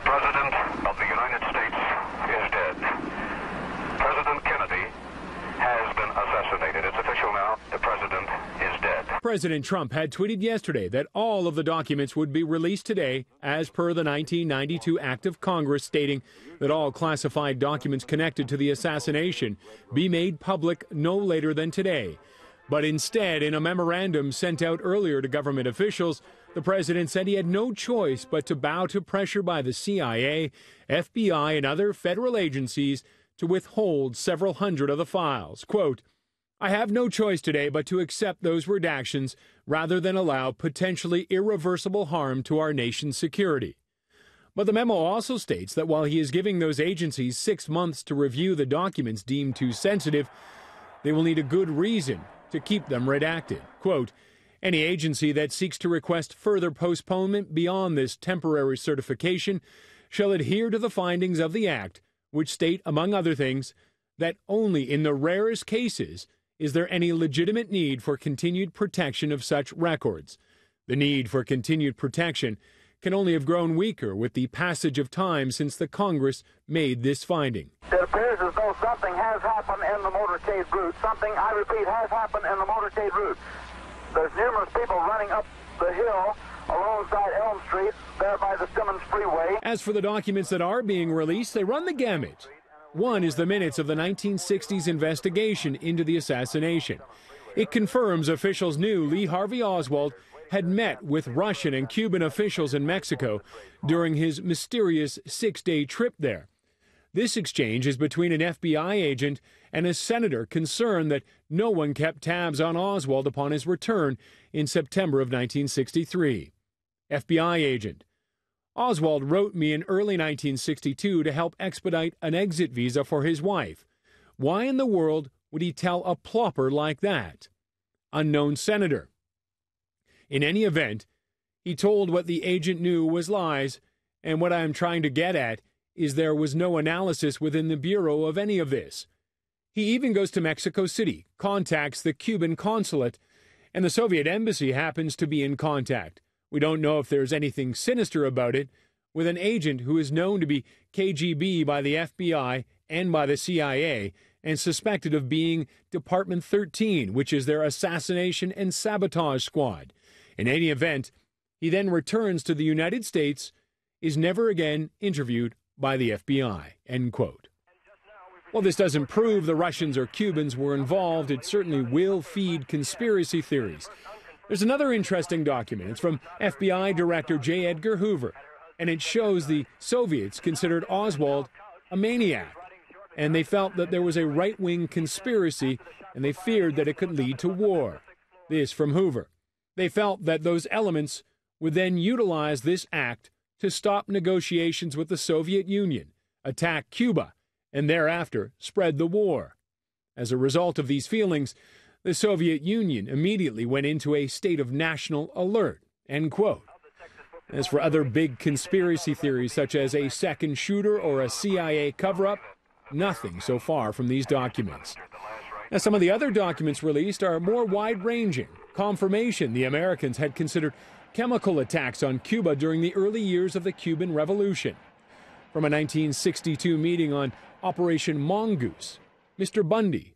President of the United States is dead. President Kennedy has been assassinated. It's official now. The President is dead. President Trump had tweeted yesterday that all of the documents would be released today as per the 1992 Act of Congress, stating that all classified documents connected to the assassination be made public no later than today. But instead, in a memorandum sent out earlier to government officials, the president said he had no choice but to bow to pressure by the CIA, FBI, and other federal agencies to withhold several hundred of the files. Quote, "I have no choice today but to accept those redactions rather than allow potentially irreversible harm to our nation's security." But the memo also states that while he is giving those agencies 6 months to review the documents deemed too sensitive, they will need a good reason to keep them redacted. Quote, "Any agency that seeks to request further postponement beyond this temporary certification shall adhere to the findings of the Act, which state, among other things, that only in the rarest cases is there any legitimate need for continued protection of such records. The need for continued protection can only have grown weaker with the passage of time since the Congress made this finding." It appears as though something has happened in the motorcade route. Something, I repeat, has happened in the motorcade route. There's numerous people running up the hill alongside Elm Street, there by the Simmons Freeway. As for the documents that are being released, they run the gamut. One is the minutes of the 1960s investigation into the assassination. It confirms officials knew Lee Harvey Oswald had met with Russian and Cuban officials in Mexico during his mysterious 6-day trip there. This exchange is between an FBI agent and a senator concerned that no one kept tabs on Oswald upon his return in September of 1963. FBI agent: "Oswald wrote me in early 1962 to help expedite an exit visa for his wife. Why in the world would he tell a plopper like that?" Unknown senator: "In any event, he told what the agent knew was lies, and what I am trying to get at is there was no analysis within the Bureau of any of this. He even goes to Mexico City, contacts the Cuban consulate, and the Soviet embassy happens to be in contact. We don't know if there's anything sinister about it, with an agent who is known to be KGB by the FBI and by the CIA, and suspected of being Department 13, which is their assassination and sabotage squad. In any event, he then returns to the United States, is never again interviewed by the FBI." End quote. While this doesn't prove the Russians or Cubans were involved, it certainly will feed conspiracy theories. There's another interesting document. It's from FBI Director J. Edgar Hoover, and it shows the Soviets considered Oswald a maniac, and they felt that there was a right-wing conspiracy, and they feared that it could lead to war. This from Hoover. They felt that those elements would then utilize this act to stop negotiations with the Soviet Union, attack Cuba, and thereafter spread the war. As a result of these feelings, the Soviet Union immediately went into a state of national alert. End quote. As for other big conspiracy theories, such as a second shooter or a CIA cover-up, nothing so far from these documents. Now, some of the other documents released are more wide-ranging. Confirmation the Americans had considered chemical attacks on Cuba during the early years of the Cuban Revolution. From a 1962 meeting on Operation Mongoose, Mr. Bundy,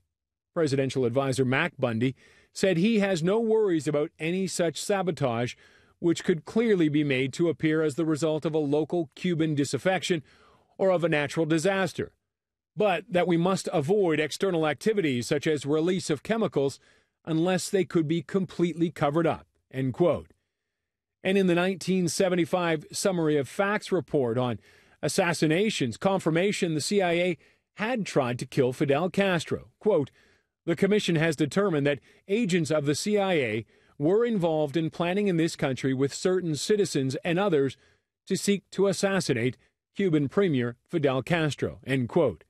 presidential advisor Mac Bundy, said he has no worries about any such sabotage, which could clearly be made to appear as the result of a local Cuban disaffection or of a natural disaster, but that we must avoid external activities such as release of chemicals unless they could be completely covered up. End quote. And in the 1975 Summary of Facts report on assassinations, confirmation the CIA had tried to kill Fidel Castro. Quote, "The commission has determined that agents of the CIA were involved in planning in this country with certain citizens and others to seek to assassinate Cuban Premier Fidel Castro." End quote.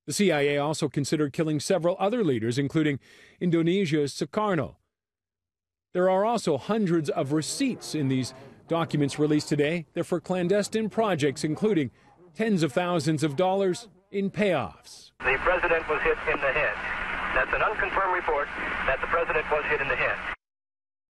The CIA also considered killing several other leaders, including Indonesia's Sukarno. There are also hundreds of receipts in these documents released today. They're for clandestine projects, including tens of thousands of dollars in payoffs. The president was hit in the head. That's an unconfirmed report that the president was hit in the head.